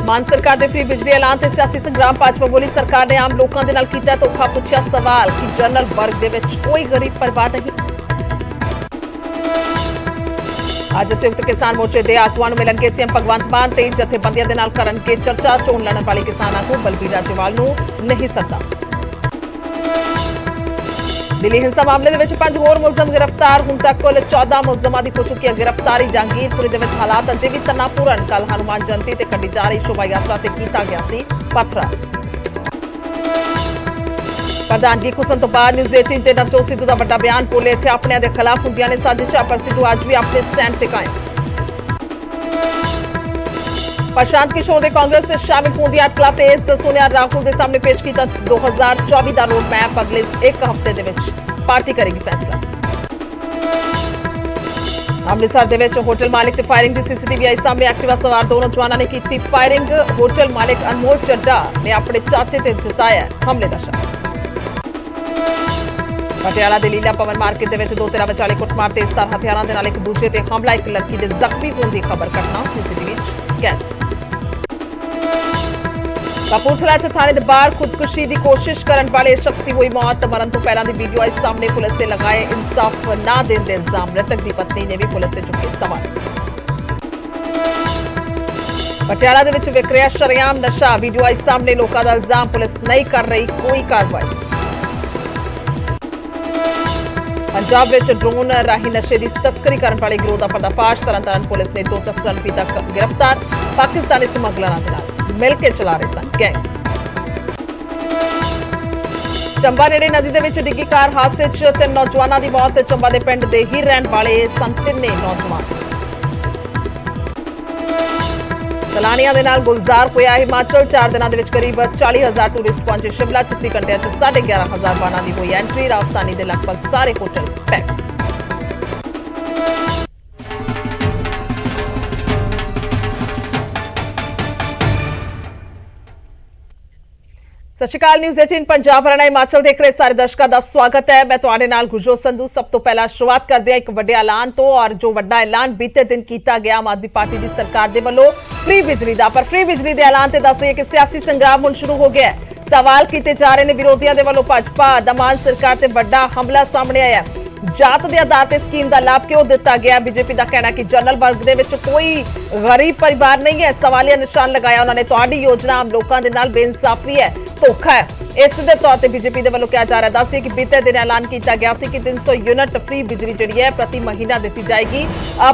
मान सरकार के फ्री बिजली ऐलान ते सियासी संग्राम। भाजपा बोली सरकार ने आम लोगों के नाल कीता धोखा। पुछया सवाल कि जनरल वर्ग दे विच कोई गरीब परिवार नहीं। आज संयुक्त किसान मोर्चे के आगुआं नूं मिलणगे सीएम भगवंत मान। 23 जथेबंदियां दे नाल करनगे चर्चा। चोण लड़न वाले किसानां को बलबीर राजेवाल नूं नहीं सद्दा। दिल्ली हिंसा मामले दे विच 5 होर मुलजम गिरफ्तार। हुण तक कुल 14 मुलजमां दी हो चुकी है गिरफ्तारी। जहांगीरपुरी दे विच हालात अजे भी तनावपूर्ण। कल हनुमान जयंती ते कड्ढी जा रही शोभा यात्रा ते कीता गया सी पथरा। प्रधानगी खुसन तो बाद न्यूज़ 18 ते नवजोत सिद्धू का बड़ा बयान। बोले इत्थे अपने दे खिलाफ हुंदियां ने साजिशां, पर सिद्धू अज भी अपने स्टैंड ते कायम। प्रशांत किशोर ने कांग्रेस से शामिल होने की अटकला तेज। सोनिया राहुल के सामने पेश किया 2024 का रोड मैप। अगले एक हफ्ते दे विच पार्टी करेगी फैसला। अमृतसर दे विच होटल मालिक ते फायरिंग की सीसीटीवी आई सामने। एक्टिवा सवार दो नौजवानों ने की फायरिंग। होटल मालिक अनमोल चड्डा ने अपने चाचे ते जताया हमले का शक। पटियाला दे लीला पवन मार्केट दे विच दो धिरां विचाले कुटमार ते तेज़धार हथियारां दे नाल एक दूजे ते हमला। एक लड़की दे जख्मी होने की खबर। घटना सीसीटीवी कैद। कपूरथला च थाने दे बाहर खुदकुशी की कोशिश करने वाले शख्स की हुई मौत। मरण तो पहला दी वीडियो आई सामने। पुलिस ने लगाए इंसाफ ना देने के इल्जाम। मृतक की पत्नी ने भी पुलिस से चुके सवाल। पटियाला दे विच विक रिहा शरेआम नशा। वीडियो आई सामने। लोगों का इल्जाम पुलिस नहीं कर रही कोई कार्रवाई। पंजाब विच ड्रोन राही नशे की तस्करी करने वाले गिरोह का पर्दाफाश। तरनतारन पुलिस ने 2 तस्करां भी तक गिरफ्तार। पाकिस्तानी स्मगलरां दे नाल मिल के चला रहे सन गैंग। चंबा नेड़े नदी दे विच डिग्गी कार हादसे च 3 नौजवानों की मौत। चंबा के पिंड दे ही रहने वाले सन 3 नौजवान। सैलानियों के नाल गुलजार होया हिमाचल। 4 दिनों के करीब 40,000 टूरिस्ट पहुंचे शिमला। 36 घंटे 11,500 बाणा की हुई एंट्री। राजधानी के लगभग सारे होटल पैक। सत श्री अकाल। न्यूज़ 18 पंजाब हरियाणा हिमाचल देख रहे सारे दर्शकों का स्वागत है। मैं तुहाडे नाल गुरजोत संधू। सब तो पहला शुरुआत करते हैं एक वड्डे ऐलान तो। और जो वड्डा ऐलान बीते दिन किया गया आम आदमी पार्टी की सरकार के वलों फ्री बिजली का। पर फ्री बिजली के ऐलान से दस दईए कि सियासी संग्राम हुण शुरू हो गया है। सवाल किए जा रहे हैं विरोधियों के वलों। भाजपा दा मान सरकार से वड्डा हमला सामने आया। जात के आधार पर स्कीम का लाभ क्यों दिता गया। बीजेपी का कहना कि जनरल वर्ग दे विच कोई गरीब परिवार नहीं है। सवालिया निशान लगाया उन्होंने। तुहाडी योजना आम लोगों के नाल बेइंसाफी है, धोखा है। इस दे तौर पर बीजेपी के वलों कहा जा रहा है। दसिए कि बीते दिन ऐलान किया गया कि 300 यूनिट फ्री बिजली जी है प्रति महीना दी जाएगी।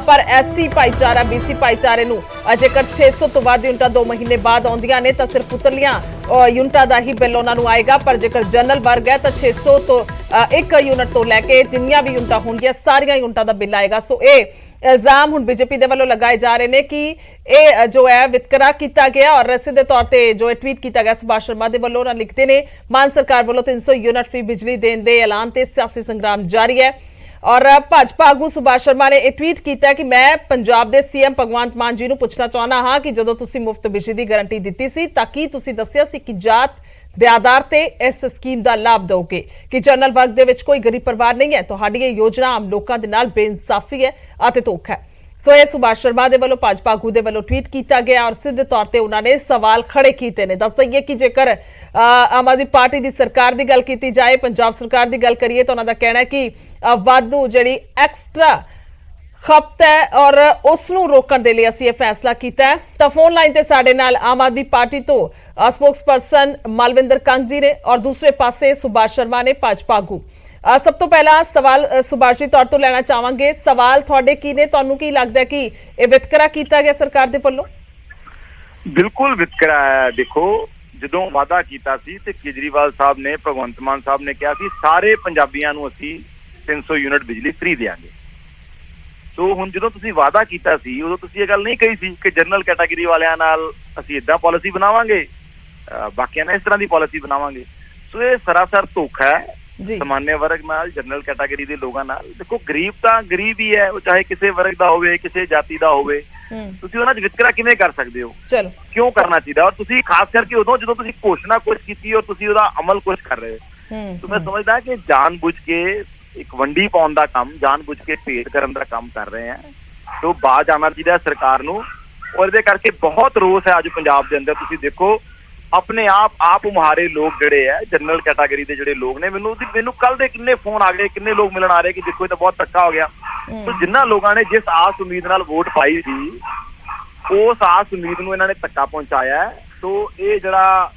पर एससी भाईचारा बीसी भाईचारे जेकर 600 तो वध यूनिटां 2 महीने बाद आउंदियां ने तो सिर्फ उतरलियां यूनिटां का ही बिल उन्होंने आएगा। पर जेकर जनरल वर्ग है तो 600 तो 1 यूनिट तो लैके जिन्नियां भी यूनिटां होणगियां सारियां यूनिटां का बिल आएगा। सो ये इल्जाम हुण बीजेपी के वलों लगाए जा रहे हैं कि यह जो है वितकरा किया गया। और सीधे तौर पर जो ट्वीट किया गया सुभाष शर्मा के वलों लिखते हैं मान सरकार वलों 300 यूनिट फ्री बिजली देने के ऐलान से सियासी संग्राम जारी है। और भाजपा आगू सुभाष शर्मा ने यह ट्वीट किया कि मैं पंजाब के सीएम भगवंत मान जी को पूछना चाहना हाँ कि जो तुसी मुफ्त बिजली की गारंटी दी सी ताकि तुसी दस्सिया सी कि जात दे आधार ते इस स्कीम का लाभ दोगे कि जनरल वर्ग दे विच कोई गरीब परिवार नहीं है। तुहाडी ये योजना आम लोगों के नाल बेइंसाफी है अते धोखा है। सो ये सुभाष शर्मा के वलों भाजपा आगू के वलों ट्वीट किया गया। और सीधे तौर पर उन्होंने सवाल खड़े किए हैं। दस दईए कि जेकर आम आदमी पार्टी की सरकार की गल की जाए, पंजाब सरकार की गल करिए तो उन्होंने कहना है कि वाधू जी एक्सट्रा खपत है और उसनू रोकण दे लई असीं ये फैसला किया है। तो फोन लाइन ते साडे नाल आम आदमी पार्टी तो स्पोक्स पर्सन मालविंदर कंग जी ने और दूसरे पासे सुभाष शर्मा ने भाजपा आगू। सब तो पहला सवाल सुभाष जी तौर तो लेना चाहांगे। सवाल तुहाडे की ने, तुहानू की लगदा है कि यह वितकरा किया गया सरकार दे वल्लों? बिल्कुल वितकरा है। देखो जो वादा किया ते केजरीवाल साहब ने भगवंत मान साहब ने कहा सारे पंजाबियों नू असीं 300 यूनिट बिजली फ्री देंगे। तो हुण जो तुसीं वादा किया उदों तुसीं ये गल नहीं कही सी कि जनरल कैटागरी वालियां नाल असीं इदां पॉलिसी बनावांगे, बाकियां ने इस तरह की पॉलिसी बनावांगे। सो ये सरासर धोखा है सामान्य वर्ग नाल, जनरल कैटागरी के लोगों नाल। देखो गरीब तो गरीब ही है, वो चाहे किसी वर्ग का होवे किसी जाति का होवे। तुसीं उहनां च वितकरा किवें कर सकदे हो? क्यों करना चाहिए? और तुसीं खास करके उदों जो तुसीं घोषणा कुछ की और तुसीं उहदा अमल कुछ कर रहे हो। तो मैं समझदा कि जानबूझ के एक वंडी पाउण दा काम, जानबूझ के भेद करन दा काम कर रहे हैं। तो बाज आना चाहिए सरकार नूं ਔਰ ਇਹਦੇ ਕਰਕੇ ਬਹੁਤ ਰੋਸ ਹੈ ਅੱਜ ਪੰਜਾਬ ਦੇ ਅੰਦਰ। ਤੁਸੀਂ ਦੇਖੋ ਆਪਣੇ ਆਪ ਮੁਹਾਰੇ ਲੋਕ ਜਿਹੜੇ ਹੈ ਜਨਰਲ ਕੈਟਾਗਰੀ ਦੇ ਜਿਹੜੇ ਲੋਕ ਨੇ, ਮੈਨੂੰ ਕੱਲ ਦੇ ਕਿੰਨੇ ਫੋਨ ਆ ਗਏ, ਕਿੰਨੇ ਲੋਕ ਮਿਲਣ ਆ ਰਹੇ ਕਿ ਦੇਖੋ ਇਹ ਤਾਂ ਬਹੁਤ ਧੱਕਾ ਹੋ ਗਿਆ। ਸੋ ਜਿਨ੍ਹਾਂ ਲੋਕਾਂ ਨੇ ਜਿਸ ਆਸ ਉਮੀਦ ਨਾਲ ਵੋਟ ਪਾਈ ਸੀ ਉਸ ਆਸ ਉਮੀਦ ਨੂੰ ਇਹਨਾਂ ਨੇ ਧੱਕਾ ਪਹੁੰਚਾਇਆ ਹੈ। ਸੋ ਇਹ ਜਿਹੜਾ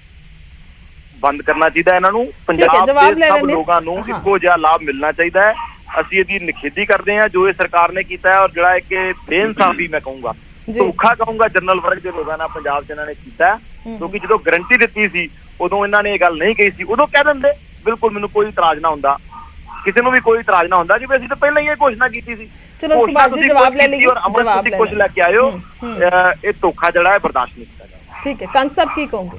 ਬੰਦ ਕਰਨਾ ਚਾਹੀਦਾ ਇਹਨਾਂ ਨੂੰ। ਪੰਜਾਬ ਦੇ ਸਭ ਲੋਕਾਂ ਨੂੰ ਇੱਕੋ ਜਿਹਾ ਲਾਭ ਮਿਲਣਾ ਚਾਹੀਦਾ ਹੈ। ਅਸੀਂ ਇਹਦੀ ਨਿਖੇਧੀ ਕਰਦੇ ਹਾਂ ਜੋ ਇਹ ਸਰਕਾਰ ਨੇ ਕੀਤਾ ਹੈ, ਔਰ ਜਿਹੜਾ ਇੱਕ ਬੇਇਨਸਾਫੀ ਮੈਂ ਕਹੂੰਗਾ, ਧੋਖਾ ਕਹੂੰਗਾ ਜਨਰਲ ਵਰਗ ਦੇ ਲੋਕਾਂ ਨਾਲ ਪੰਜਾਬ 'ਚ ਇਹਨਾਂ ਨੇ ਕੀਤਾ। ਕਿਉਂਕਿ ਜਦੋਂ ਗਰੰਟੀ ਦਿੱਤੀ ਸੀ ਉਦੋਂ ਇਹਨਾਂ ਨੇ ਇਹ ਗੱਲ ਨਹੀਂ ਕਹੀ ਸੀ, ਉਦੋਂ ਕਹਿ ਦਿੰਦੇ ਬਿਲਕੁਲ ਮੈਨੂੰ ਕੋਈ ਇਤਰਾਜ਼ ਨਾ ਹੁੰਦਾ, ਕਿਸੇ ਨੂੰ ਵੀ ਕੋਈ ਇਤਰਾਜ਼ ਨਾ ਹੁੰਦਾ ਕਿ ਅਸੀਂ ਤਾਂ ਪਹਿਲਾਂ ਹੀ ਇਹ ਘੋਸ਼ਣਾ ਕੀਤੀ ਸੀ। ਚਲੋ ਸੁਭਾਸ਼ ਜੀ ਜਵਾਬ ਲੈ ਲਈਏ, ਜਵਾਬ ਕੁਝ ਲੈ ਕੇ ਆਇਓ, ਇਹ ਧੋਖਾ ਜਿਹੜਾ ਹੈ ਬਰਦਾਸ਼ਤ ਨਹੀਂ ਕੀਤਾ ਜਾਏਗਾ। ਠੀਕ ਹੈ, ਕੰਗ ਸਾਹਿਬ ਕੀ ਕਹੋਗੇ?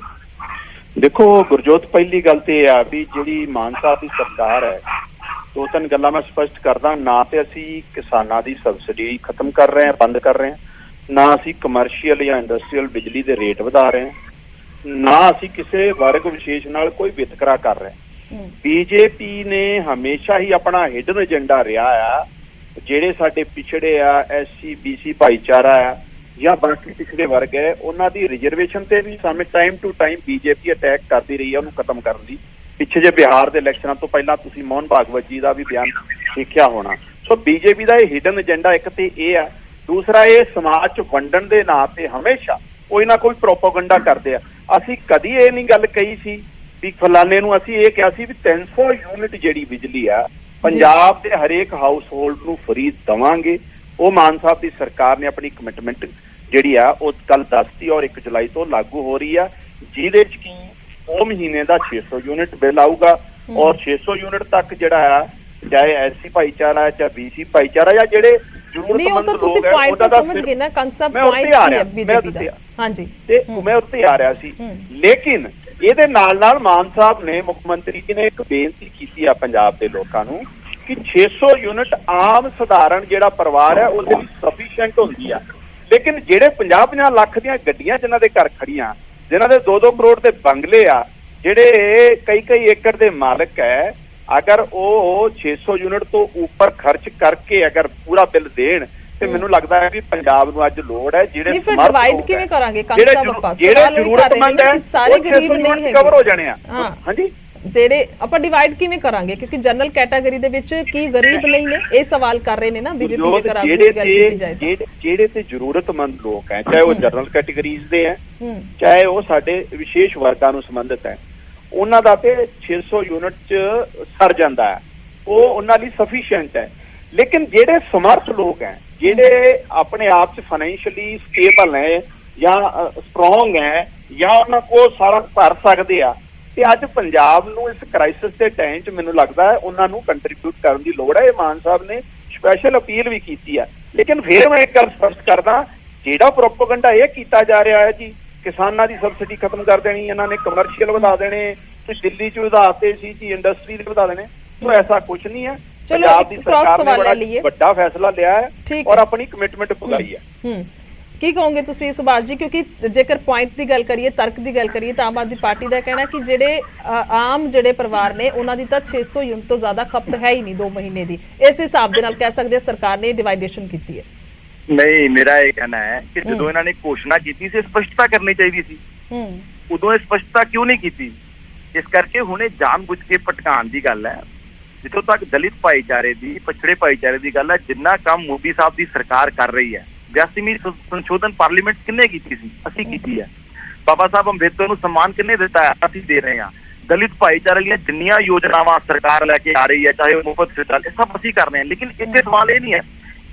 ਦੇਖੋ ਗੁਰਜੋਤ, ਪਹਿਲੀ ਗੱਲ ਤੇ ਇਹ ਆ ਵੀ ਜਿਹੜੀ ਮਾਨ ਸਾਹਿਬ ਦੀ ਸਰਕਾਰ ਹੈ, ਦੋ ਤਿੰਨ ਗੱਲਾਂ ਮੈਂ ਸਪਸ਼ਟ ਕਰਦਾ। ਨਾ ਤੇ ਅਸੀਂ ਕਿਸਾਨਾਂ ਦੀ ਸਬਸਿਡੀ ਖਤਮ ਕਰ ਰਹੇ ਹਾਂ, ਬੰਦ ਕਰ ਰਹੇ ਹਾਂ, ਨਾ ਅਸੀਂ ਕਮਰਸ਼ੀਅਲ ਜਾਂ ਇੰਡਸਟਰੀਅਲ ਬਿਜਲੀ ਦੇ ਰੇਟ ਵਧਾ ਰਹੇ ਹਾਂ, ਨਾ ਅਸੀਂ ਕਿਸੇ ਵਰਗ ਵਿਸ਼ੇਸ਼ ਨਾਲ ਕੋਈ ਵਿਤਕਰਾ ਕਰ ਰਹੇ। ਬੀਜੇਪੀ ਨੇ ਹਮੇਸ਼ਾ ਹੀ ਆਪਣਾ ਹਿਡਨ ਏਜੰਡਾ ਰਿਹਾ ਆ, ਜਿਹੜੇ ਸਾਡੇ ਪਿਛੜੇ ਆ, SC BC ਭਾਈਚਾਰਾ ਆ ਜਾਂ ਬਾਕੀ ਪਿਛੜੇ ਵਰਗ ਹੈ, ਉਹਨਾਂ ਦੀ ਰਿਜ਼ਰਵੇਸ਼ਨ ਤੇ ਵੀ ਸਮੇਂ time to time BJP attack ਕਰਦੀ ਰਹੀ ਹੈ ਉਹਨੂੰ ਖਤਮ ਕਰਨ ਦੀ। ਪਿੱਛੇ ਜੇ ਬਿਹਾਰ ਦੇ ਇਲੈਕਸ਼ਨਾਂ ਤੋਂ ਪਹਿਲਾਂ ਤੁਸੀਂ ਮੋਹਨ ਭਾਗਵਤ ਜੀ ਦਾ ਵੀ ਬਿਆਨ ਦੇਖਿਆ ਹੋਣਾ। ਸੋ ਬੀਜੇਪੀ ਦਾ ਇਹ ਹਿਡਨ ਏਜੰਡਾ ਇੱਕ ਤੇ ਇਹ ਆ, ਦੂਸਰਾ ਇਹ ਸਮਾਜ 'ਚ ਵੰਡਣ ਦੇ ਨਾਂ ਤੇ ਹਮੇਸ਼ਾ ਕੋਈ ਨਾ ਕੋਈ ਪ੍ਰੋਪੇਗੈਂਡਾ ਕਰਦੇ ਆ। ਅਸੀਂ ਕਦੀ ਇਹ ਨਹੀਂ ਗੱਲ ਕਹੀ ਸੀ ਵੀ ਫਲਾਣੇ ਨੂੰ, ਅਸੀਂ ਇਹ ਕਿਹਾ ਸੀ ਵੀ 300 ਯੂਨਿਟ ਜਿਹੜੀ ਬਿਜਲੀ ਆ ਪੰਜਾਬ ਦੇ ਹਰੇਕ ਹਾਊਸ ਹੋਲਡ ਨੂੰ ਫਰੀ ਦੇਵਾਂਗੇ। ਉਹ ਮਾਨ ਸਾਹਿਬ ਦੀ ਸਰਕਾਰ ਨੇ ਆਪਣੀ ਕਮਿਟਮੈਂਟ ਜਿਹੜੀ ਆ ਉਹ ਕੱਲ ਦੱਸਤੀ ਔਰ 1 ਜੁਲਾਈ ਤੋਂ ਲਾਗੂ ਹੋ ਰਹੀ ਆ, ਜਿਹਦੇ 'ਚ ਕੀ 2 ਮਹੀਨੇ ਦਾ 600 ਯੂਨਿਟ ਬਿੱਲ ਆਊਗਾ ਔਰ 600 ਯੂਨਿਟ ਤੱਕ ਜਿਹੜਾ ਆ, ਚਾਹੇ SC ਭਾਈਚਾਰਾ ਚਾਹੇ BC ਭਾਈਚਾਰਾ ਜਾਂ ਜਿਹੜੇ ਜ਼ਰੂਰਤਮੰਦ ਲੋਕ ਹੈ ਉਹਦਾ ਸਮਝ ਗਏ ਨਾ। ਕੰਗ ਸਾਹਿਬ ਪੁਆਇੰਟ ਕੀ ਹੈ ਬੀਜੇਪੀ ਦਾ? ਹਾਂਜੀ, ਤੇ ਮੈਂ ਉੱਤੇ ਆ ਰਿਹਾ ਸੀ। ਲੇਕਿਨ ਇਹਦੇ ਨਾਲ ਮਾਨ ਸਾਹਿਬ ਨੇ, ਮੁੱਖ ਮੰਤਰੀ ਜੀ ਨੇ ਇੱਕ ਬੇਨਤੀ ਕੀਤੀ ਆ ਪੰਜਾਬ ਦੇ ਲੋਕਾਂ ਨੂੰ ਕਿ 600 ਯੂਨਿਟ ਆਮ ਸਧਾਰਨ ਜਿਹੜਾ ਪਰਿਵਾਰ ਹੈ ਉਹਦੇ ਲਈ ਸਫੀਸ਼ੀਐਂਟ ਹੁੰਦੀ ਆ। ਲੇਕਿਨ ਜਿਹੜੇ 50-50 ਲੱਖ ਦੀਆਂ ਗੱਡੀਆਂ ਜਿਨ੍ਹਾਂ ਦੇ ਘਰ ਖੜੀਆਂ, ਜਿਨ੍ਹਾਂ ਦੇ 2-2 ਕਰੋੜ ਦੇ ਬੰਗਲੇ ਆ, ਜਿਹੜੇ ਕਈ ਏਕੜ ਦੇ ਮਾਲਕ ਹੈ, ਅਗਰ ਉਹ 600 ਯੂਨਿਟ ਤੋਂ ਉੱਪਰ ਖਰਚ ਕਰਕੇ ਅਗਰ ਪੂਰਾ ਬਿੱਲ ਦੇਣ ਤੇ ਮੈਨੂੰ ਲੱਗਦਾ ਹੈ ਵੀ ਪੰਜਾਬ ਨੂੰ ਅੱਜ ਲੋੜ ਹੈ ਜਿਹੜੇ ਡਿਵਾਈਡ ਕਿਵੇਂ ਕਰਾਂਗੇ ਕੰਗ ਸਾਹਿਬ? ਆਪਾਂ ਸਵਾਲ ਇਹ ਕਰ ਰਹੇ ਨੇ ਕਿ ਸਾਰੇ ਗਰੀਬ ਨਹੀਂ ਹੈਗੇ, ਕਵਰ ਹੋ ਜਾਣੇ ਆ। ਹਾਂਜੀ, ਜਿਹੜੇ ਆਪਾਂ ਡਿਵਾਈਡ ਕਿਵੇਂ ਕਰਾਂਗੇ? ਕਿਉਂਕਿ ਜਨਰਲ ਕੈਟਾਗਰੀ ਦੇ ਵਿੱਚ ਕੀ ਗਰੀਬ ਨਹੀਂ ਨੇ, ਇਹ ਸਵਾਲ ਕਰ ਰਹੇ ਨੇ ਨਾ ਬੀਜੇਪੀ ਦੇ ਕਰਾਂਗੇ ਦੀ ਗੱਲ ਕੀਤੀ ਜਾਏ। ਜਿਹੜੇ ਤੇ ਜ਼ਰੂਰਤਮੰਦ ਲੋਕ ਹੈ, ਚਾਹੇ ਉਹ ਜਨਰਲ ਕੈਟਾਗਰੀਜ਼ ਦੇ ਹੈ, ਚਾਹੇ ਉਹ ਸਾਡੇ ਵਿਸ਼ੇਸ਼ ਵਰਗਾਂ ਨੂੰ ਸੰਬੰਧਿਤ ਹੈ, ਉਹਨਾਂ ਦਾ ਤੇ 600 ਯੂਨਿਟ 'ਚ ਸਰ ਜਾਂਦਾ ਹੈ, ਉਹ ਉਹਨਾਂ ਲਈ ਸਫੀਸ਼ੀਐਂਟ ਹੈ। ਲੇਕਿਨ ਜਿਹੜੇ ਸਮਰਥ ਲੋਕ ਹੈ, ਜਿਹੜੇ ਆਪਣੇ ਆਪ 'ਚ ਫਾਈਨੈਂਸ਼ੀਅਲੀ ਸਟੇਬਲ ਹੈ ਜਾਂ ਸਟਰੋਂਗ ਹੈ ਜਾਂ ਉਹਨਾਂ ਕੋਲ ਸਾਰਾ ਭਰ ਸਕਦੇ ਆ, ਤੇ ਅੱਜ ਪੰਜਾਬ ਨੂੰ ਇਸ ਕ੍ਰਾਈਸਿਸ ਦੇ ਟਾਈਮ 'ਚ ਮੈਨੂੰ ਲੱਗਦਾ ਹੈ ਉਹਨਾਂ ਨੂੰ ਕੰਟਰੀਬਿਊਟ ਕਰਨ ਦੀ ਲੋੜ ਹੈ। ਇਹ ਮਾਨ ਸਾਹਿਬ ਨੇ ਸਪੈਸ਼ਲ ਅਪੀਲ ਵੀ ਕੀਤੀ ਹੈ। ਲੇਕਿਨ ਫਿਰ ਮੈਂ ਇੱਕ ਗੱਲ ਸਪਸ਼ਟ ਕਰਦਾ, ਜਿਹੜਾ ਪ੍ਰੋਪੇਗੈਂਡਾ ਇਹ ਕੀਤਾ ਜਾ ਰਿਹਾ ਹੈ ਜੀ, ਕਿਸਾਨਾਂ ਦੀ ਸਬਸਿਡੀ ਖਤਮ ਕਰ ਦੇਣੀ, ਇਹਨਾਂ ਨੇ ਕਮਰਸ਼ੀਅਲ ਵਧਾ ਦੇਣੇ, ਤੇ ਦਿੱਲੀ 'ਚ ਵਧਾਤੇ ਸੀ ਜੀ, ਇੰਡਸਟਰੀ ਦੇ ਵਧਾ ਦੇਣੇ, तो ऐसा कुछ नहीं है। ਪੰਜਾਬ ਦੀ ਸਰਕਾਰ ਨੇ ਬੜਾ ਵੱਡਾ ਫੈਸਲਾ ਲਿਆ ਹੈ ਔਰ ਆਪਣੀ ਕਮਿਟਮੈਂਟ ਪੂਰੀ ਹੈ। ਕੀ ਕਹੋਗੇ ਤੁਸੀਂ ਸੁਭਾਸ਼ ਜੀ? ਕਿਉਂਕਿ ਜੇਕਰ ਪੁਆਇੰਟ ਦੀ ਗੱਲ ਕਰੀਏ, ਤਰਕ ਦੀ ਗੱਲ ਕਰੀਏ, ਤਾਂ ਆਮ ਆਦਮੀ ਪਾਰਟੀ ਦਾ ਕਹਿਣਾ ਕਿ ਜਿਹੜੇ ਆਮ ਜਿਹੜੇ ਪਰਿਵਾਰ ਨੇ ਉਹਨਾਂ ਦੀ ਤਾਂ 600 ਯੂਨਿਟ ਤੋਂ ਜ਼ਿਆਦਾ ਖਪਤ ਹੈ ਹੀ ਨਹੀਂ 2 ਮਹੀਨੇ ਦੀ। ਇਸ ਹਿਸਾਬ ਦੇ ਨਾਲ ਕਹਿ ਸਕਦੇ ਸਰਕਾਰ ਨੇ ਡਿਵਾਈਡੇਸ਼ਨ ਕੀਤੀ ਹੈ। ਨਹੀਂ, ਮੇਰਾ ਇਹ ਕਹਿਣਾ ਹੈ ਕਿ ਜਦੋਂ ਇਹਨਾਂ ਨੇ ਘੋਸ਼ਣਾ ਕੀਤੀ ਸੀ ਸਪਸ਼ਟਤਾ ਕਰਨੀ ਚਾਹੀਦੀ ਸੀ, ਉਦੋਂ ਇਹ ਸਪਸ਼ਟਤਾ ਕਿਉਂ ਨਹੀਂ ਕੀਤੀ? ਇਸ ਕਰਕੇ ਹੁਣੇ ਜਾਣਬੁੱਝ ਕੇ ਭਟਕਾਉਣ ਦੀ ਗੱਲ ਹੈ। ਜਿੱਥੋਂ ਤੱਕ ਦਲਿਤ ਭਾਈਚਾਰੇ ਦੀ, ਪਛੜੇ ਭਾਈਚਾਰੇ ਦੀ ਗੱਲ ਹੈ, ਜਿੰਨਾ ਕੰਮ ਮੋਦੀ ਸਾਹਿਬ ਦੀ ਸਰਕਾਰ ਕਰ ਰਹੀ ਹੈ, 82ਵੀਂ ਸੰਸ਼ੋਧਨ ਪਾਰਲੀਮੈਂਟ ਕਿੰਨੇ ਕੀਤੀ ਸੀ? ਅਸੀਂ ਕੀਤੀ ਹੈ। ਬਾਬਾ ਸਾਹਿਬ ਅੰਬੇਦਕਰ ਨੂੰ ਸਨਮਾਨ ਕਿੰਨੇ ਦਿੱਤਾ ਹੈ? ਅਸੀਂ ਦੇ ਰਹੇ ਹਾਂ। ਦਲਿਤ ਭਾਈਚਾਰੇ ਦੀਆਂ ਜਿੰਨੀਆਂ ਯੋਜਨਾਵਾਂ ਸਰਕਾਰ ਲੈ ਕੇ ਆ ਰਹੀ ਹੈ, ਚਾਹੇ ਉਹ ਮੁਫਤ ਸਿੱਧਾ, ਇਹ ਸਭ ਅਸੀਂ ਕਰ ਰਹੇ ਹਾਂ। ਲੇਕਿਨ ਇੱਥੇ ਸਵਾਲ ਇਹ ਨਹੀਂ ਹੈ,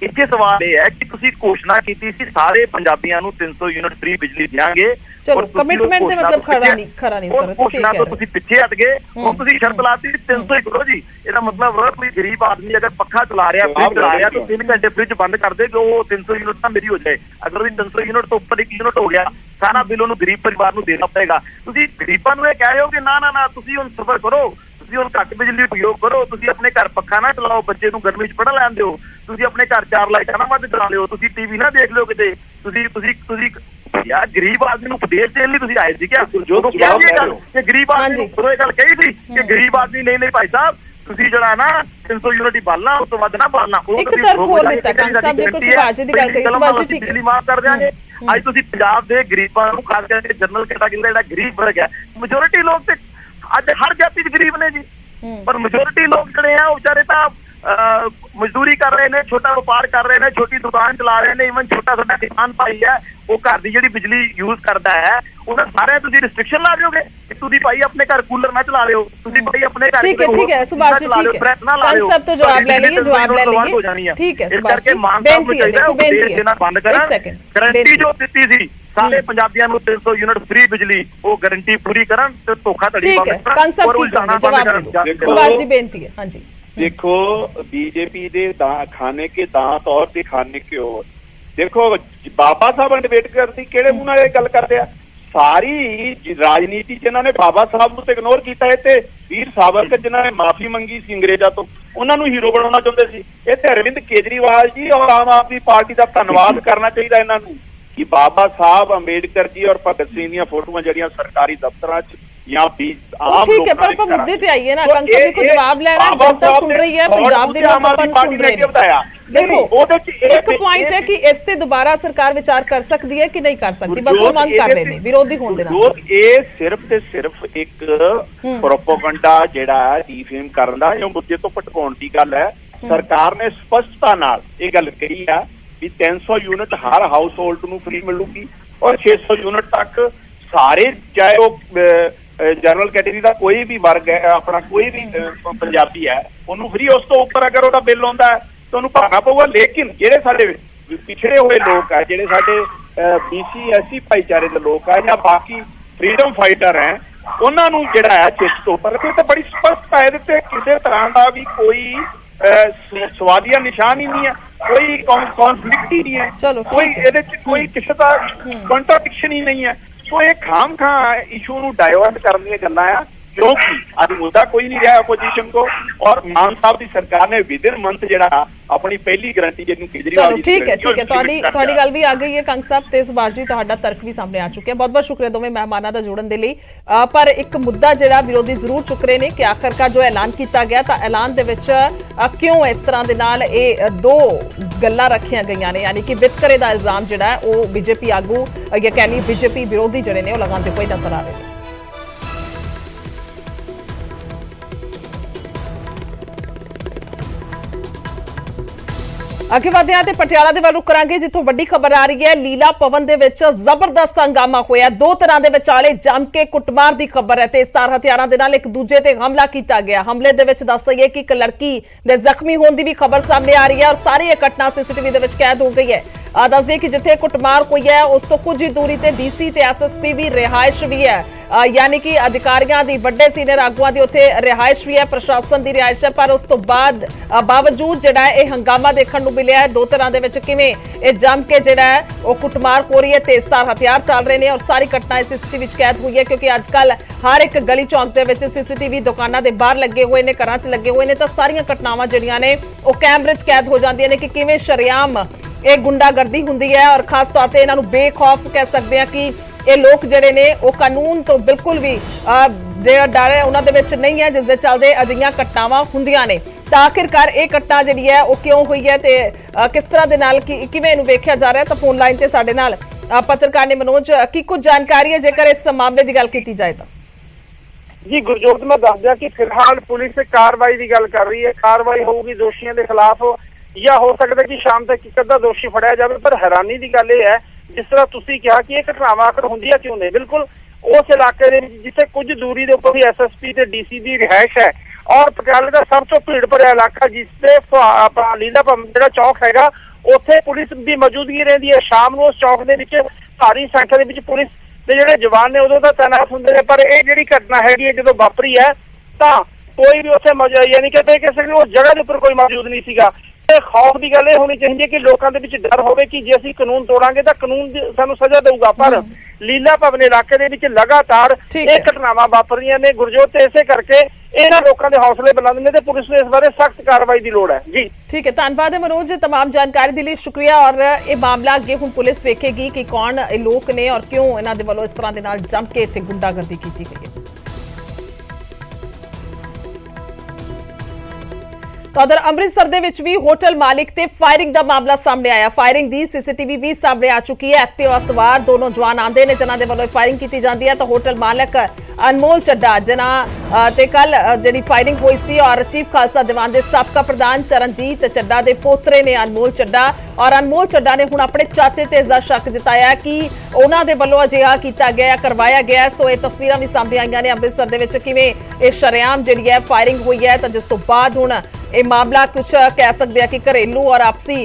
ਇੱਥੇ ਸਵਾਲ ਇਹ ਹੈ ਕਿ ਤੁਸੀਂ ਘੋਸ਼ਣਾ ਕੀਤੀ ਸੀ ਸਾਰੇ ਪੰਜਾਬੀਆਂ ਨੂੰ 300 ਯੂਨਿਟ ਫ੍ਰੀ ਬਿਜਲੀ ਦਿਆਂਗੇ, ਚਲੋ ਕਮਿਟਮੈਂਟ ਦੇ ਮਤਲਬ ਖਰਾ ਨਹੀਂ ਉਤਰ, ਤੁਸੀਂ ਪਿੱਛੇ ਹਟ ਗਏ। ਹੁਣ ਤੁਸੀਂ ਸ਼ਰਤ ਲਾਤੀ 300 ਹੀ ਕਰੋ ਜੀ। ਇਹਦਾ ਮਤਲਬ ਕੋਈ ਗਰੀਬ ਆਦਮੀ ਅਗਰ ਪੱਖਾ ਚਲਾ ਰਿਹਾ, ਫ੍ਰਿਜ ਚਲਾ ਰਿਹਾ, ਤਾਂ 3 ਘੰਟੇ ਫ੍ਰਿਜ ਬੰਦ ਕਰ ਦੇ, ਉਹ 300 ਯੂਨਿਟ ਤਾਂ ਮੇਰੀ ਹੋ ਜਾਏ। ਅਗਰ ਉਹ 300 ਯੂਨਿਟ ਤੋਂ ਉੱਪਰ 1 ਯੂਨਿਟ ਹੋ ਗਿਆ, ਸਾਰਾ ਬਿੱਲ ਉਹਨੂੰ ਗਰੀਬ ਪਰਿਵਾਰ ਨੂੰ ਦੇਣਾ ਪਏਗਾ। ਤੁਸੀਂ ਗਰੀਬਾਂ ਨੂੰ ਇਹ ਕਹਿ ਰਹੇ ਹੋ ਕਿ ਨਾ ਤੁਸੀਂ ਹੁਣ ਸਫਰ ਕਰੋ, ਤੁਸੀਂ ਹੁਣ ਘੱਟ ਬਿਜਲੀ ਉਪਯੋਗ ਕਰੋ, ਤੁਸੀਂ ਆਪਣੇ ਘਰ ਪੱਖਾ ਨਾ ਚਲਾਓ, ਬੱਚੇ ਨੂੰ ਗਰਮੀ 'ਚ ਪੜ੍ਹ ਲੈਣ ਦਿਓ, ਤੁਸੀਂ ਆਪਣੇ ਘਰ 4 ਲਾਈਟਾਂ ਨਾ ਵੱਧ ਚਲਾ ਲਿਓ, ਤੁਸੀਂ ਟੀਵੀ ਨਾ ਦੇਖ ਲਿਓ ਕਿਤੇ, ਤੁਸੀਂ ਯਾਰ ਗਰੀਬ ਆਦਮੀ ਨੂੰ ਉਪਦੇਸ਼ ਦੇਣ ਲਈ ਤੁਸੀਂ ਆਏ ਸੀ ਕਿਆ? ਕਿ ਗਰੀਬ ਆਦਮੀ ਨੂੰ ਇਹ ਗੱਲ ਕਹੀ ਸੀ ਕਿ ਗਰੀਬ ਆਦਮੀ ਨਹੀਂ ਭਾਈ ਸਾਹਿਬ, ਤੁਸੀਂ ਜਿਹੜਾ ਨਾ 300 ਯੂਨਿਟ ਹੀ ਬਾਲਣਾ, ਉਸ ਤੋਂ ਵੱਧ ਨਾ ਬਾਲਣਾ। ਇੱਕ ਤਰਕ ਹੋਰ ਦਿੱਤਾ ਕੰਗ ਸਾਹਿਬ, ਦੇਖੋ ਸੁਭਾਸ਼ ਜੀ ਦੀ ਗੱਲ ਕਰੀ, ਸੁਭਾਸ਼ ਜੀ ਠੀਕ ਹੈ, ਬਿਜਲੀ ਮਾਫ ਕਰ ਦਿਆਂਗੇ। ਅੱਜ ਤੁਸੀਂ ਪੰਜਾਬ ਦੇ ਗਰੀਬਾਂ ਨੂੰ, ਖਾਸ ਕਰਕੇ ਜਨਰਲ ਕੈਟਾਗਰੀ ਦਾ ਜਿਹੜਾ ਗਰੀਬ ਵਰਗ ਹੈ, ਮੈਜੋਰਿਟੀ ਲੋਕ ਤੇ ਅੱਜ ਹਰ ਜਾਤੀ 'ਚ ਗਰੀਬ ਨੇ ਜੀ, ਪਰ ਮੈਜੋਰਿਟੀ ਲੋਕ ਜਿਹੜੇ ਆ ਉਹ ਵਿਚਾਰੇ ਤਾਂ ਮਜ਼ਦੂਰੀ ਕਰ ਰਹੇ ਨੇ, ਛੋਟਾ ਵਪਾਰ ਕਰ ਰਹੇ ਨੇ, ਛੋਟੀ ਦੁਕਾਨ ਚਲਾ ਰਹੇ ਨੇ। ਈਵਨ ਛੋਟਾ ਸਾਡਾ ਕਿਸਾਨ ਭਾਈ ਹੈ, ਉਹ ਘਰ ਦੀ ਜਿਹੜੀ ਬਿਜਲੀ ਯੂਜ਼ ਕਰਦਾ ਹੈ, ਉਹਨਾਂ ਸਾਰਿਆਂ ਤੁਸੀਂ ਰਿਸਟ੍ਰਿਕਸ਼ਨ ਲਾ ਦਿਓਗੇ ਕਿ ਤੁਸੀਂ ਭਾਈ ਆਪਣੇ ਘਰ ਕੂਲਰ ਨਾ ਚਲਾ ਲਿਓ, ਤੁਸੀਂ ਭਾਈ ਆਪਣੇ ਘਰ ठीक है सुभाष जी, ठीक है कंसेप्ट तो जवाब ले लीजिए ठीक है ਇਸ ਕਰਕੇ ਮਾਨ ਸਾਹਿਬ ਨੂੰ ਚਾਹੀਦਾ ਉਹ ਦੇਸ਼ ਦੇਣਾ ਬੰਦ ਕਰਨ। ਗਰੰਟੀ ਜੋ ਦਿੱਤੀ ਸੀ ਸਾਰੇ ਪੰਜਾਬੀਆਂ ਨੂੰ 300 ਯੂਨਿਟ ਫ੍ਰੀ ਬਿਜਲੀ, ਉਹ ਗਰੰਟੀ ਪੂਰੀ ਕਰਨ ਤੇ ਧੋਖਾਧੜੀ ਬੰਦ ਕਰਨ। ਕੰਸੈਪਟ सुभाष जी बेनती है। हाँ जी देखो, बीजेपी दे खाने के दांत और दिखाने के और देखो, बाबा साहब अंबेडकर की केड़े मुंह नाल गल करदे आ। सारी राजनीति जिन्होंने बाबा साहब ਨੂੰ ਇਗਨੋਰ ਕੀਤਾ ਹੈ ਤੇ ਵੀਰ ਸਾਵਰਕਰ ਜਿਨ੍ਹਾਂ ਨੇ ਮਾਫੀ ਮੰਗੀ ਸੀ ਅੰਗਰੇਜ਼ਾਂ ਤੋਂ, ਉਹਨਾਂ ਨੂੰ ਹੀਰੋ ਬਣਾਉਣਾ ਚਾਹੁੰਦੇ ਸੀ। ਇਹ ਤੇ ਅਰਵਿੰਦ ਕੇਜਰੀਵਾਲ ਜੀ ਔਰ ਆਮ ਆਦਮੀ ਪਾਰਟੀ ਦਾ ਧੰਨਵਾਦ ਕਰਨਾ ਚਾਹੀਦਾ ਇਹਨਾਂ ਨੂੰ ਕਿ ਬਾਬਾ ਸਾਹਿਬ ਅੰਬੇਡਕਰ ਜੀ ਔਰ ਭਗਤ ਸਿੰਘ ਦੀਆਂ ਫੋਟੋਆਂ ਜਿਹੜੀਆਂ ਸਰਕਾਰੀ ਦਫ਼ਤਰਾਂ 'ਚ ਜਾਂ ਵੀ ਆਮ ठीक है, पर मुद्दे पे आइए ना, कंसेप्ट को जवाब लेना है, जनता सुन रही है, पंजाब दे लोग अपन सुन रहे हैं। देखो एक पॉइंट है कि इस ते दोबारा सरकार विचार कर सकती है कि नहीं कर सकती, बस वो मंग कर रहे ने विरोधी होण दे नाल। ਇਹ ਸਿਰਫ ਤੇ ਸਿਰਫ ਇੱਕ ਪ੍ਰੋਪਗੈਂਡਾ ਜਿਹੜਾ ਡੀਫੇਮ ਕਰਨ ਦਾ ਜਾਂ ਮੁੱਦੇ ਤੋਂ ਭਟਕਾਉਣ ਦੀ ਗੱਲ ਹੈ। ਸਰਕਾਰ ਨੇ ਸਪਸ਼ਟਤਾ ਨਾਲ ਇਹ ਗੱਲ ਕਹੀ ਆ ਵੀ 300 ਯੂਨਿਟ ਹਰ ਹਾਊਸ ਹੋਲਡ ਨੂੰ ਫ੍ਰੀ ਮਿਲੂਗੀ ਔਰ 600 ਯੂਨਿਟ ਤੱਕ ਸਾਰੇ, ਚਾਹੇ ਉਹ ਜਨਰਲ ਕੈਟੇਗਰੀ ਦਾ ਕੋਈ ਵੀ ਵਰਗ ਹੈ, ਆਪਣਾ ਕੋਈ ਵੀ ਪੰਜਾਬੀ ਹੈ, ਉਹਨੂੰ ਫ੍ਰੀ। ਉਸ ਤੋਂ ਉੱਪਰ ਅਗਰ ਉਹਦਾ ਬਿੱਲ ਆਉਂਦਾ ਹੈ ਤਾਂ ਉਹਨੂੰ ਭਰਨਾ ਪਊਗਾ। ਲੇਕਿਨ ਜਿਹੜੇ ਸਾਡੇ ਪਿਛੜੇ ਹੋਏ ਲੋਕ ਆ, ਜਿਹੜੇ ਸਾਡੇ BC SC ਭਾਈਚਾਰੇ ਦੇ ਲੋਕ ਆ ਜਾਂ ਬਾਕੀ ਫਰੀडम ਫਾਈਟਰ ਹੈ, ਉਹਨਾਂ ਨੂੰ ਜਿਹੜਾ ਹੈ ਚਿੱਤ ਤੋਂ ਉੱਪਰ ਰੱਖੇ। ਤੇ ਬੜੀ ਸਪਸ਼ਟ ਹੈ, ਇਹਦੇ ਤੇ ਕਿਸੇ ਤਰ੍ਹਾਂ ਦਾ ਵੀ ਕੋਈ ਸਵਾਦੀਆ ਨਿਸ਼ਾਨ ਹੀ ਨਹੀਂ ਹੈ, ਕੋਈ ਕੌਨਫਲਿਕਟ ਹੀ ਨਹੀਂ ਹੈ, ਕੋਈ ਇਹਦੇ ਚ ਕੋਈ ਕਿਸੇ ਦਾ ਕੰਟਰਡਿਕਸ਼ਨ ਹੀ ਨਹੀਂ ਹੈ। तो ये खाम खा इशू ਨੂੰ ਡਾਇਵਰਟ ਕਰਨ ਦੀਆਂ ਗੱਲਾਂ ਆ, ਕਿਉਂਕਿ ਅੱਜ ਮੁੱਦਾ ਕੋਈ ਨਹੀਂ ਰਿਹਾ ਆਪੋਜੀਸ਼ਨ ਕੋ। ਔਰ ਮਾਨ ਸਾਹਿਬ ਦੀ ਸਰਕਾਰ ਨੇ ਵਿਦਿਨ ਮੰਥ ਜਿਹੜਾ ਆਪਣੀ ਪਹਿਲੀ ਗਾਰੰਟੀ ਜਿਹਨੂੰ ਕੇਜਰੀਵਾਲ ਜੀ ਠੀਕ ਹੈ ਤੁਹਾਡੀ ਗੱਲ ਵੀ ਆ ਗਈ ਹੈ ਕੰਗ ਸਾਹਿਬ ਤੇ ਸੁਭਾਸ਼ ਜੀ ਤੁਹਾਡਾ ਤਰਕ ਵੀ ਸਾਹਮਣੇ ਆ ਚੁੱਕਿਆ। ਬਹੁਤ ਬਹੁਤ ਸ਼ੁਕਰੀਆ ਦੋਵੇਂ ਮਹਿਮਾਨਾਂ ਦਾ ਜੁੜਨ ਦੇ ਲਈ। ਪਰ ਇੱਕ ਮੁੱਦਾ ਜਿਹੜਾ ਵਿਰੋਧੀ ਜ਼ਰੂਰ ਚੁੱਕ ਰਹੇ ਨੇ ਕਿ ਆਖਰਕਾਰ ਜੋ ਐਲਾਨ ਕੀਤਾ ਗਿਆ ਤਾਂ ਐਲਾਨ ਦੇ ਵਿੱਚ ਕਿਉਂ ਇਸ ਤਰ੍ਹਾਂ ਦੇ ਨਾਲ ਇਹ ਦੋ ਗੱਲਾਂ ਰੱਖੀਆਂ ਗਈਆਂ ਨੇ, ਯਾਨੀ ਕਿ ਵਿਤਕਰੇ ਦਾ ਇਲਜ਼ਾਮ ਜਿਹੜਾ ਉਹ ਬੀਜੇਪੀ ਆਗੂ ਜਾਂ ਕਹਿ ਲਈ ਬੀਜੇਪੀ ਵਿਰੋਧੀ ਜਿਹੜੇ ਨੇ ਉਹ ਲਗਾਉਂਦੇ ਹੋਏ ਨਜ਼ਰ ਆ ਰਹੇ ਨੇ। ਅੱਗੇ ਵਧਦੇ ਹਾਂ ਤੇ ਪਟਿਆਲਾ ਦੇ ਵੱਲ ਰੁਕ ਕਰਾਂਗੇ, ਜਿੱਥੋਂ ਵੱਡੀ ਖਬਰ ਆ ਰਹੀ ਹੈ। ਲੀਲਾ ਭਵਨ ਦੇ ਵਿੱਚ ਜ਼ਬਰਦਸਤ ਹੰਗਾਮਾ ਹੋਇਆ, ਦੋ ਤਰ੍ਹਾਂ ਦੇ ਵਿਚਾਲੇ ਜੰਮ ਕੇ ਕੁੱਟਮਾਰ ਦੀ ਖਬਰ ਹੈ ਤੇ ਤੇਜ਼ਧਾਰ ਹਥਿਆਰਾਂ ਦੇ ਨਾਲ ਇੱਕ ਦੂਜੇ ਤੇ ਹਮਲਾ ਕੀਤਾ ਗਿਆ। ਹਮਲੇ ਦੇ ਵਿੱਚ ਦੱਸ ਦਈਏ ਕਿ ਇੱਕ ਲੜਕੀ ਦੇ ਜ਼ਖਮੀ ਹੋਣ ਦੀ ਵੀ ਖਬਰ ਸਾਹਮਣੇ ਆ ਰਹੀ ਹੈ ਔਰ ਸਾਰੀ ਇਹ ਘਟਨਾ CCTV ਦੇ ਵਿੱਚ ਕੈਦ ਹੋ ਗਈ ਹੈ। ਦੱਸ ਦਈਏ ਕਿ ਜਿੱਥੇ ਕੁੱਟਮਾਰ ਹੋਈ ਹੈ ਉਸ ਤੋਂ ਕੁਝ ਹੀ ਦੂਰੀ ਤੇ DC ਤੇ SSP ਵੀ ਰਿਹਾਇਸ਼ ਵੀ ਹੈ, यानी कि अधिकारियों की बड़े सीनियर आगुआं की उत्थे रिहाइश भी है, प्रशासन की रिहाइश है। पर उस तो बाद बावजूद जिहड़ा है हंगामा देखने को मिलिया है। दो तरह के किवें जम के जिहड़ा है वो कुटमार हो रही है, तेजधार हथियार चल रहे हैं और सारी घटना CCTV कैद हुई है, क्योंकि अजकल हर एक गली चौक के CCTV दुकानों के बाहर लगे हुए हैं, घरां च लगे हुए हैं, तो सारियां घटनावां जिहड़ियां ने वो कैमरे च कैद हो जांदियां ने कि किवें शरेआम ये गुंडागर्दी हुंदी है। और खास तौर पर इन्हां नूं बेखौफ कह सकते हैं कि ये लोग जिहड़े ने वो कानून तो बिल्कुल भी डर है उन्हां दे विच नहीं है, जिस दे चलदे अजिहियां घटनावां हुंदियां ने। तो आखिरकार ये घटना जिहड़ी है वो क्यों हुई है ते किस तरह दे नाल किवें इहनूं वेखिया जा रहा है, तो फोन लाइन ते साडे नाल पत्रकार ने मनोज की कुछ जानकारी है जेकर इस मामले की गल की जाए तो। जी गुरजोत, मैं दस दिया कि फिलहाल पुलिस कार्रवाई की गल कर रही है, कार्रवाई होगी दोषियों के खिलाफ या हो सकता है कि शाम तक एक अद्धा दोषी फड़िया जाए। पर हैरानी की गल यह है, जिस तरह तुसीं कहा कि ये घटनावां आखिर हुंदियां क्यों ने, बिल्कुल उस इलाके दे विच जिथे कुछ दूरी के उपर भी SSP ते DC की रिहाइश है और पटियाले का सब तो भीड़ भरिया इलाका जिससे लीला भवन जिहड़ा चौक हैगा उत्थे पुलिस की मौजूदगी रहिंदी है। शाम नूं उस चौक दे विच भारी संख्या दे विच पुलिस दे जिहड़े जवान ने उदों तां तैनात हुंदे ने। पर ये जिहड़ी घटना हैगी है जदों वापरी है तां कोई भी उत्थे यानी कि कह सकदे उस जगह के उपर कोई मौजूद नहीं सीगा। खौफ की गल होनी चाहिए कि लोगों के डर हो कि जे असीं कानून तोड़ांगे तो कानून सानूं सजा देगा। पर लीला भवन इलाके दे विच लगातार ये घटनावां वापर रहीआं ने गुरजोत, इसे करके इन्हां लोकां दे हौसले बुलंद ने ते पुलिस नूं इस बारे सख्त कार्रवाई की लोड़ है। जी ठीक है, धन्यवाद है मनोज, तमाम जानकारी के लिए शुक्रिया। और ये मामला अगे हुण पुलिस वेखेगी कि कौन लोग ने और क्यों इन्हां दे वल्लों इस तरह दे नाल जम के इत्थे गुंडागर्दी कीती गई है। ਤਾਂ ਉਧਰ ਅੰਮ੍ਰਿਤਸਰ ਦੇ ਵਿੱਚ ਵੀ ਹੋਟਲ ਮਾਲਿਕ ਤੇ ਫਾਇਰਿੰਗ ਦਾ ਮਾਮਲਾ ਸਾਹਮਣੇ ਆਇਆ। ਫਾਇਰਿੰਗ ਦੀ ਸੀਸੀਟੀਵੀ ਵੀ ਸਾਹਮਣੇ ਆ ਚੁੱਕੀ ਹੈ। ਐਕਟਿਵਾ ਸਵਾਰ ਦੋ ਨੌਜਵਾਨ ਆਂਦੇ ਨੇ ਜਿਨ੍ਹਾਂ ਦੇ ਵੱਲੋਂ ਫਾਇਰਿੰਗ ਕੀਤੀ ਜਾਂਦੀ ਹੈ। ਤਾਂ ਹੋਟਲ ਮਾਲਕ ਅਨਮੋਲ ਚੱਡਾ ਜਿਨ੍ਹਾਂ ਤੇ ਕੱਲ ਜਿਹੜੀ ਫਾਇਰਿੰਗ ਹੋਈ ਸੀ ਔਰ ਚੀਫ ਖਾਲਸਾ ਦੀਵਾਨ ਦੇ ਸਾਬਕਾ ਪ੍ਰਧਾਨ ਚਰਨਜੀਤ ਚੱਡਾ ਦੇ ਪੋਤਰੇ ਨੇ ਅਨਮੋਲ ਚੱਡਾ, ਔਰ ਅਨਮੋਲ ਚੱਡਾ ਨੇ ਹੁਣ ਆਪਣੇ ਚਾਚੇ ਤੇ ਇਸ ਦਾ ਸ਼ੱਕ ਜਤਾਇਆ ਕਿ ਉਹਨਾਂ ਦੇ ਵੱਲੋਂ ਅਜਿਹਾ ਕੀਤਾ ਗਿਆ, ਕਰਵਾਇਆ ਗਿਆ। ਸੋ ਇਹ ਤਸਵੀਰਾਂ ਵੀ ਸਾਹਮਣੇ ਆਈਆਂ ਨੇ ਅੰਮ੍ਰਿਤਸਰ ਦੇ ਵਿੱਚ ਕਿਵੇਂ ਇਹ ਸ਼ਰੇਆਮ ਜਿਹੜੀ ਹੈ ਫਾਇਰਿੰਗ ਹੋਈ ਹੈ। ਤਾਂ ਜਿਸ ਤੋਂ ਬਾਅਦ ਹੁਣ ਇਹ ਮਾਮਲਾ ਕੁਝ ਕਹਿ ਸਕਦੇ ਆ ਕਿ ਘਰੇਲੂ ਔਰ ਆਪਸੀ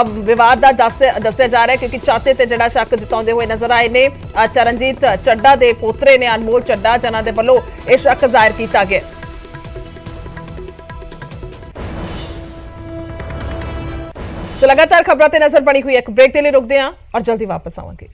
ਵਿਵਾਦ ਦਾ ਦੱਸਿਆ ਜਾ ਰਿਹਾ, ਕਿਉਂਕਿ ਚਾਚੇ ਤੇ ਜਿਹੜਾ ਸ਼ੱਕ ਜਤਾਉਂਦੇ ਹੋਏ ਨਜ਼ਰ ਆਏ ਨੇ ਚਰਨਜੀਤ ਚੱਡਾ ਦੇ ਪੋਤਰੇ ਨੇ ਅਨਮੋਲ ਚੱਡਾ, ਜਿਨ੍ਹਾਂ ਦੇ ਵੱਲੋਂ ਇਹ ਸ਼ੱਕ ਜ਼ਾਹਿਰ ਕੀਤਾ ਗਿਆ। तो लगातार खबरों ते नजर बनी हुई एक ब्रेक के लिए रुकते हैं और जल्दी वापस आवांगे।